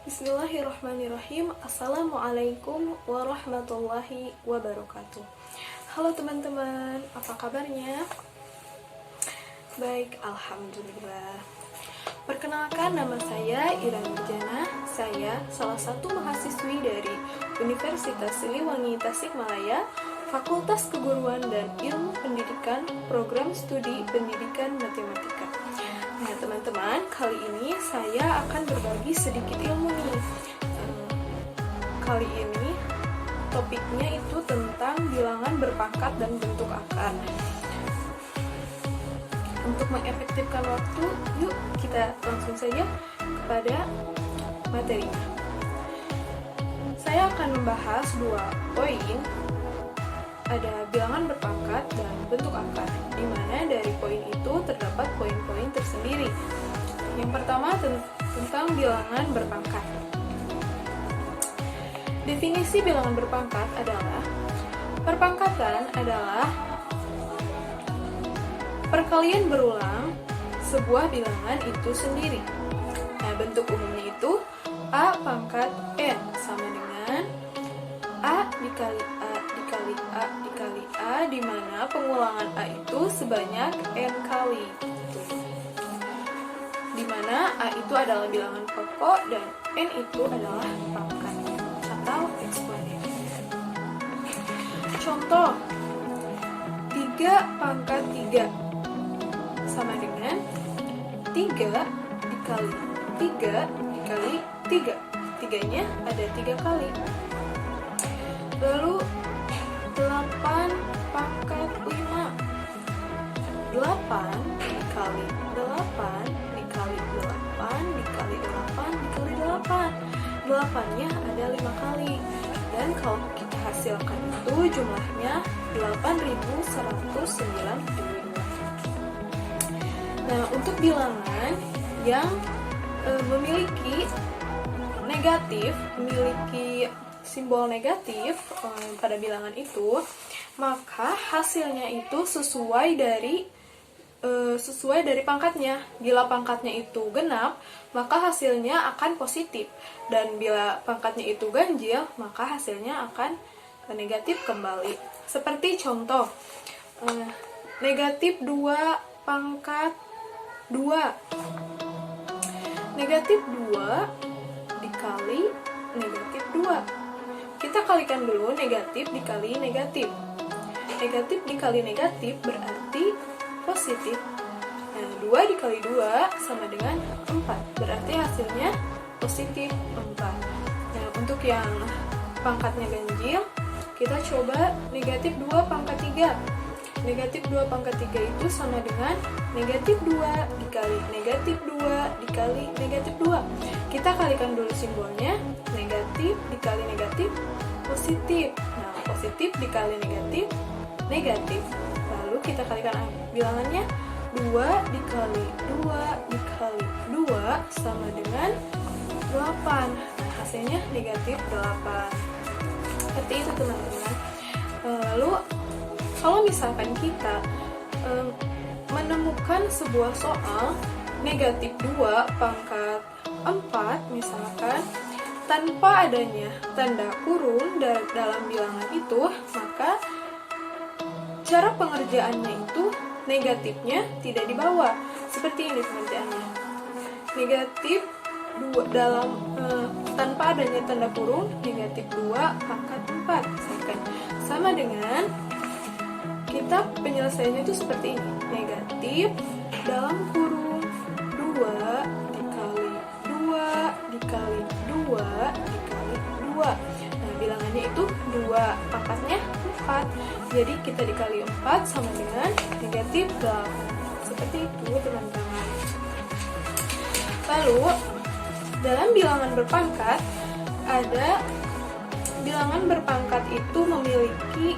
Bismillahirrahmanirrahim. Assalamualaikum warahmatullahi wabarakatuh. Halo teman-teman, apa kabarnya? Baik, alhamdulillah. Perkenalkan, nama saya Ira Nurjana. Saya salah satu mahasiswi dari Universitas Siliwangi Tasikmalaya, Fakultas Keguruan dan Ilmu Pendidikan, Program Studi Pendidikan Matematika. Nah teman-teman, kali ini saya akan berbagi sedikit ilmu nih. Kali ini topiknya itu tentang bilangan berpangkat dan bentuk akar. Untuk mengefektifkan waktu, yuk kita langsung saja kepada materinya. Saya akan membahas dua poin, ada bilangan berpangkat dan bentuk akar, di mana dari poin itu terdapat poin-poin tersendiri. Yang pertama tentang bilangan berpangkat. Definisi bilangan berpangkat adalah perpangkatan adalah perkalian berulang sebuah bilangan itu sendiri. Nah, bentuk umumnya itu A pangkat N sama dengan A dikali A dikali A dikali A, di mana pengulangan A itu sebanyak N kali. Di mana A itu adalah bilangan pokok dan N itu adalah pangkat atau eksponen. Contoh, 3 pangkat 3 sama dengan 3 dikali 3 dikali 3. Tiganya ada 3 kali. Lalu 8 pangkat 5. 8 dikali 8 dikali 8 dikali 8 dikali 8. 8-nya ada 5 kali. Dan kalau kita hasilkan itu jumlahnya 8.192. Nah, untuk bilangan yang memiliki negatif, memiliki simbol negatif pada bilangan itu, maka hasilnya itu sesuai dari pangkatnya. Bila pangkatnya itu genap, maka hasilnya akan positif, dan bila pangkatnya itu ganjil, maka hasilnya akan negatif kembali. Seperti contoh, negatif 2 pangkat 2. Negatif 2 dikali negatif 2. Kita kalikan dulu negatif dikali negatif. Negatif dikali negatif berarti positif. Nah, 2 dikali 2 sama dengan 4. Berarti hasilnya positif 4. Nah, untuk yang pangkatnya ganjil, kita coba negatif 2 pangkat 3. Negatif 2 pangkat 3 itu sama dengan negatif 2 dikali negatif 2 dikali negatif 2. Kita kalikan dulu simbolnya, negatif dikali negatif, positif. Nah, positif dikali negatif, negatif. Lalu kita kalikan bilangannya, 2 dikali 2 dikali 2 sama dengan 8. Nah, hasilnya negatif 8. Seperti itu teman-teman. Lalu kalau misalkan kita menemukan sebuah soal negatif 2 pangkat 4 misalkan, tanpa adanya tanda kurung dalam bilangan itu, maka cara pengerjaannya itu negatifnya tidak dibawa. Seperti ini pengerjaannya. Negatif 2 tanpa adanya tanda kurung, negatif 2 pangkat 4 misalkan, sama dengan kita penyelesaiannya itu seperti ini. Negatif dalam kurung 2 dikali 2 dikali 2 dikali 2. Nah, bilangannya itu 2, pangkatnya 4. Jadi kita dikali 4 sama dengan negatif 8. Seperti itu teman-teman. Lalu dalam bilangan berpangkat, ada bilangan berpangkat itu memiliki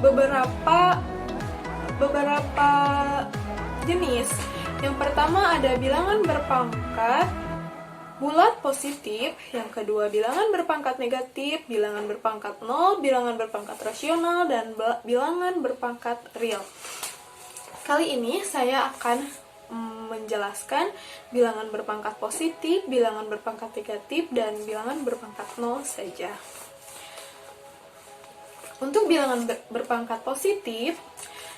beberapa jenis. Yang pertama ada bilangan berpangkat bulat positif, yang kedua bilangan berpangkat negatif, bilangan berpangkat 0, bilangan berpangkat rasional, dan bilangan berpangkat real. Kali ini saya akan menjelaskan bilangan berpangkat positif, bilangan berpangkat negatif, dan bilangan berpangkat 0 saja. Untuk bilangan berpangkat positif,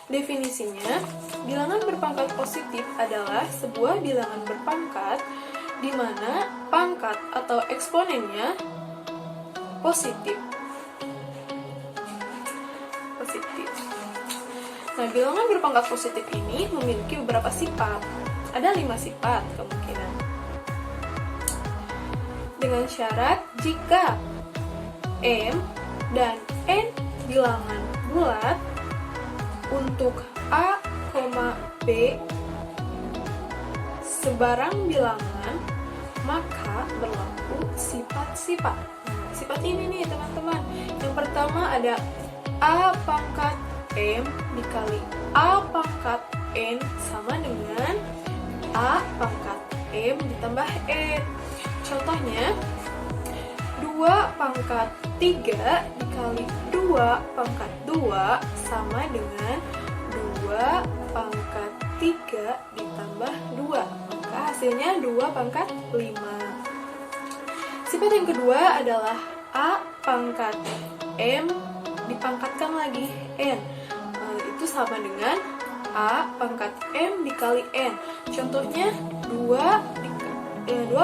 definisinya, bilangan berpangkat positif adalah sebuah bilangan berpangkat di mana pangkat atau eksponennya positif. Nah, bilangan berpangkat positif ini memiliki beberapa sifat. Ada 5 sifat kemungkinan. Dengan syarat jika M dan N bilangan bulat untuk A, B sebarang bilangan, maka berlaku sifat-sifat. Nah, sifat ini nih teman-teman. Yang pertama ada A pangkat M dikali A pangkat N sama dengan A pangkat M ditambah N. Contohnya, 2 pangkat 3 dikali 2 pangkat 2 sama dengan 2 pangkat 3 ditambah 2. Maka hasilnya 2 pangkat 5. Sifat yang kedua adalah A pangkat M dipangkatkan lagi N. Itu sama dengan A pangkat M dikali N. Contohnya 2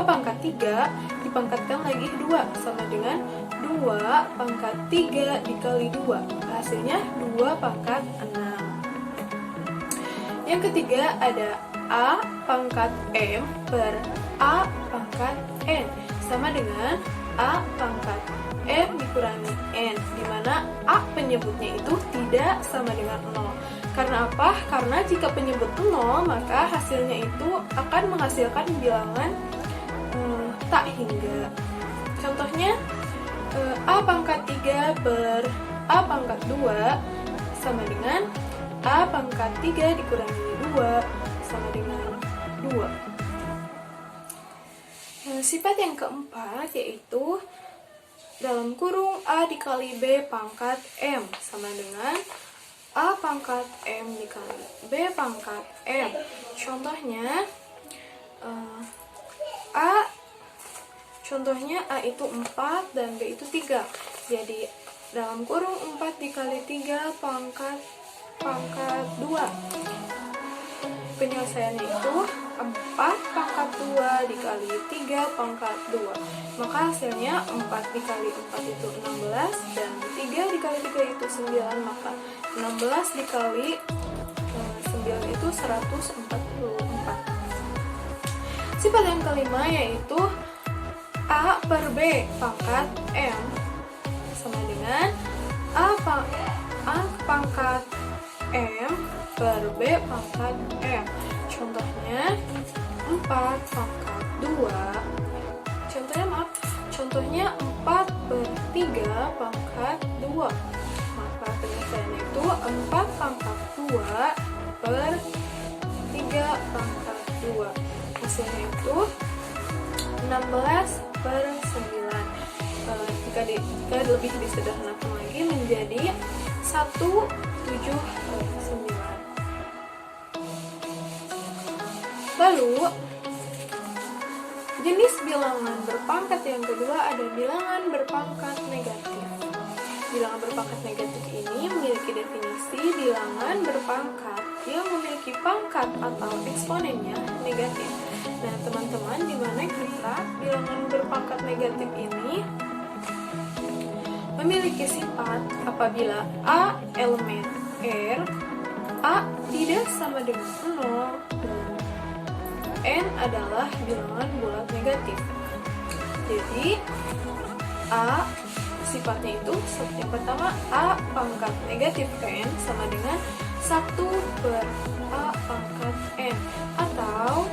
pangkat 3 dipangkatkan lagi 2 sama dengan 2 pangkat 3 dikali 2. Hasilnya 2 pangkat 6. Yang ketiga ada A pangkat M per A pangkat N sama dengan A pangkat M dikurangi N, di mana A penyebutnya itu tidak sama dengan 0. Karena apa? Karena jika penyebut 0, maka hasilnya itu akan menghasilkan bilangan tak hingga. Contohnya, A pangkat 3 per A pangkat 2 sama dengan A pangkat 3 dikurangi 2 sama dengan 2. Sifat yang keempat yaitu dalam kurung A dikali B pangkat M sama dengan A pangkat M dikali B pangkat M. Contohnya A itu 4 dan B itu 3. Jadi dalam kurung 4 dikali 3 pangkat 2. Penyelesaiannya itu 4 pangkat 2 dikali 3 pangkat 2. Maka hasilnya 4 dikali 4 itu 16 dan 3 dikali 3 itu 9. Maka 16 dikali 9 itu 144. Sifat yang kelima yaitu A per B pangkat M sama dengan A pangkat M per B pangkat M. Contohnya 4 pangkat 2. Contohnya 4 per 3 pangkat 2. Maka penyelesaiannya itu 4 pangkat 2 per 3 pangkat 2. Hasilnya itu 16 per 9. Jika lebih disederhanakan lagi menjadi 1/7 per 9. Lalu jenis bilangan berpangkat yang kedua ada bilangan berpangkat negatif. Bilangan berpangkat negatif ini memiliki definisi bilangan berpangkat yang memiliki pangkat atau eksponennya negatif. Nah, teman-teman, di mana kita bilangan berpangkat negatif ini memiliki sifat apabila A elemen R, A tidak sama dengan 0, dan N adalah bilangan bulat negatif. Jadi A sifatnya itu yang pertama A pangkat negatif N sama dengan 1 per A pangkat N, atau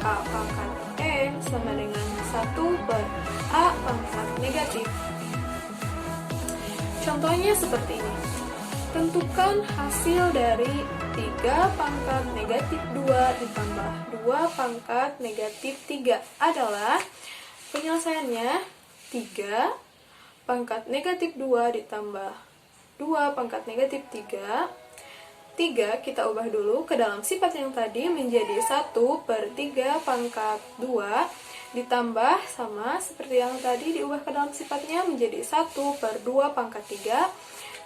A pangkat N sama dengan 1 per A pangkat negatif. Contohnya seperti ini. Tentukan hasil dari 3 pangkat negatif 2 ditambah 2 pangkat negatif 3 adalah penyelesaiannya 3 pangkat negatif 2 ditambah 2 pangkat negatif 3 3 kita ubah dulu ke dalam sifat yang tadi menjadi 1/3 pangkat 2 ditambah sama seperti yang tadi diubah ke dalam sifatnya menjadi 1/2 pangkat 3.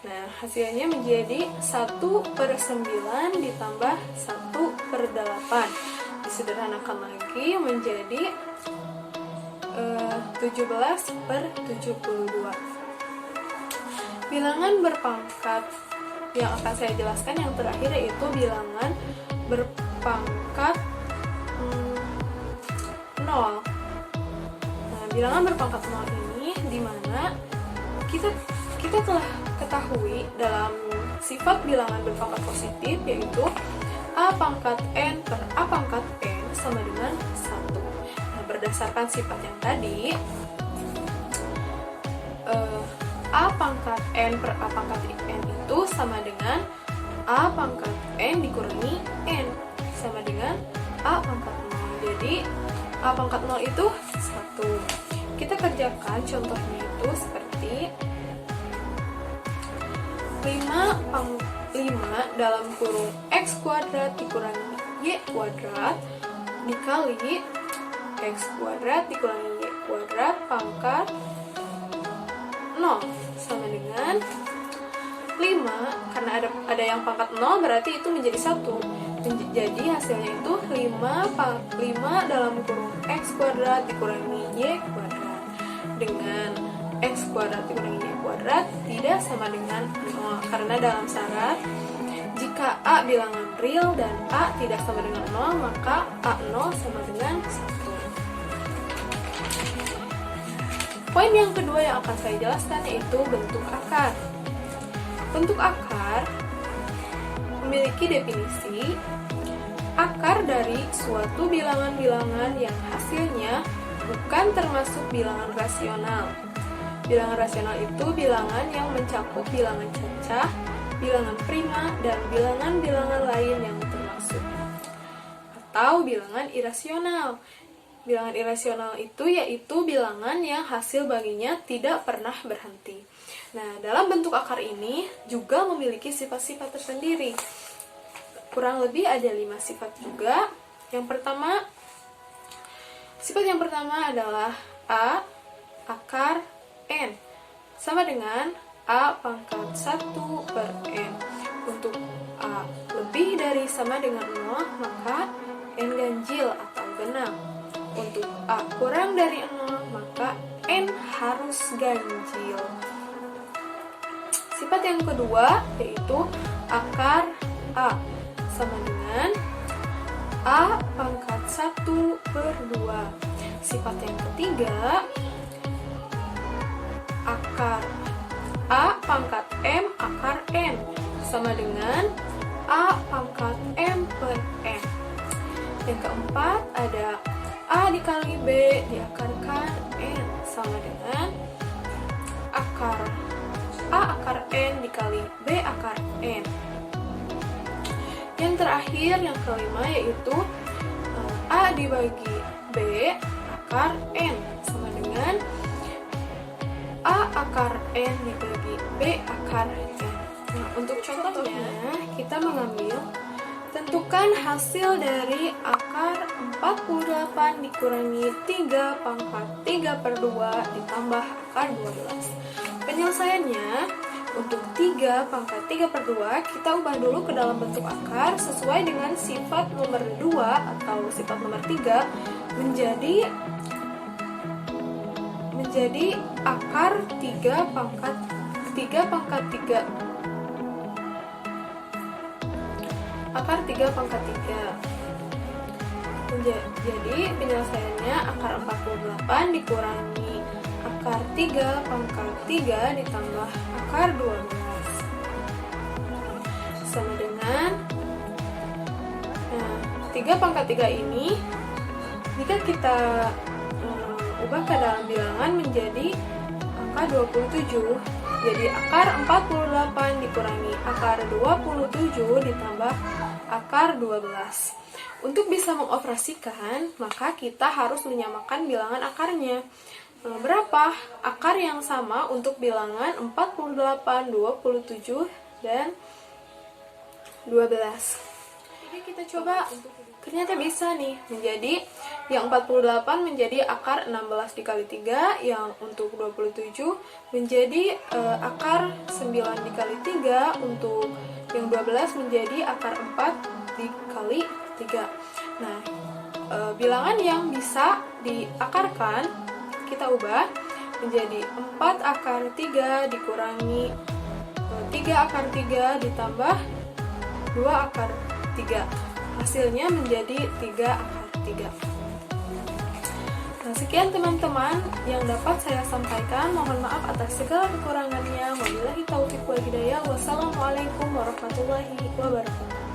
Nah, hasilnya menjadi 1/9 ditambah 1/8. Disederhanakan lagi menjadi 17/72. Bilangan berpangkat yang akan saya jelaskan yang terakhir yaitu bilangan berpangkat 0. Nah, bilangan berpangkat 0 ini dimana kita telah ketahui dalam sifat bilangan berpangkat positif yaitu A pangkat N per A pangkat N sama dengan 1. Nah, berdasarkan sifat yang tadi, A pangkat N per A pangkat N itu sama dengan A pangkat N dikurangi N sama dengan A pangkat 0. Jadi A pangkat 0 itu 1. Kita kerjakan contohnya itu seperti 5 dalam kurung X kuadrat dikurangi Y kuadrat dikali X kuadrat dikurangi Y kuadrat pangkat 0 sama dengan 5. Karena ada yang pangkat 0 berarti itu menjadi 1. Jadi hasilnya itu 5 dalam kurung X kuadrat dikurangi Y kuadrat dengan X kuadrat dikurangi Y kuadrat tidak sama dengan 0. Karena dalam syarat jika A bilangan real dan A tidak sama dengan 0, maka A0 sama dengan 1. Poin yang kedua yang akan saya jelaskan yaitu bentuk akar. Bentuk akar memiliki definisi akar dari suatu bilangan-bilangan yang hasilnya bukan termasuk bilangan rasional. Bilangan rasional itu bilangan yang mencakup bilangan cacah, bilangan prima, dan bilangan-bilangan lain yang termasuk. Atau bilangan irasional. Bilangan irasional itu yaitu bilangan yang hasil baginya tidak pernah berhenti. Nah, dalam bentuk akar ini juga memiliki sifat-sifat tersendiri. Kurang lebih ada 5 sifat juga. Sifat yang pertama adalah A akar N sama dengan A pangkat 1 per N. Untuk A lebih dari sama dengan 0, maka N ganjil atau genap. Untuk A kurang dari 0, maka N harus ganjil. Sifat yang kedua yaitu akar A sama dengan A pangkat 1 per 2. Sifat yang ketiga akar A pangkat M akar N sama dengan A pangkat M per N. Yang keempat ada A dikali B diakarkan N sama dengan akar A akar N dikali B akar N. Yang terakhir, yang kelima yaitu A dibagi B akar N sama dengan A akar N dibagi B akar N. Nah, untuk contohnya kita mengambil tentukan hasil dari akar 48 dikurangi 3 pangkat 3 per 2 ditambah akar 12. Penyelesaiannya untuk 3 pangkat 3 per 2 kita ubah dulu ke dalam bentuk akar sesuai dengan sifat nomor 2 atau sifat nomor 3 menjadi akar 3 pangkat 3 akar 3 pangkat 3. Jadi penyelesaiannya akar 48 dikurangi akar 3 pangkat 3 ditambah akar 12 sama dengan 3 pangkat 3 ini jika kita ubah ke dalam bilangan menjadi angka 27. Jadi akar 48 dikurangi akar 27 ditambah akar 12. Untuk bisa mengoperasikan, maka kita harus menyamakan bilangan akarnya. Berapa akar yang sama untuk bilangan 48, 27, dan 12. Jadi kita coba, ternyata bisa nih, menjadi yang 48 menjadi akar 16 dikali 3, yang untuk 27 menjadi akar 9 dikali 3, untuk yang 12 menjadi akar 4 dikali 3. Nah, bilangan yang bisa diakarkan kita ubah menjadi 4 akar 3 dikurangi 3 akar 3 ditambah 2 akar 3. Hasilnya menjadi 3 akar 3. Nah, sekian teman-teman yang dapat saya sampaikan. Mohon maaf atas segala kekurangannya. Wabillahi taufiq wal hidayah. Wassalamualaikum warahmatullahi wabarakatuh.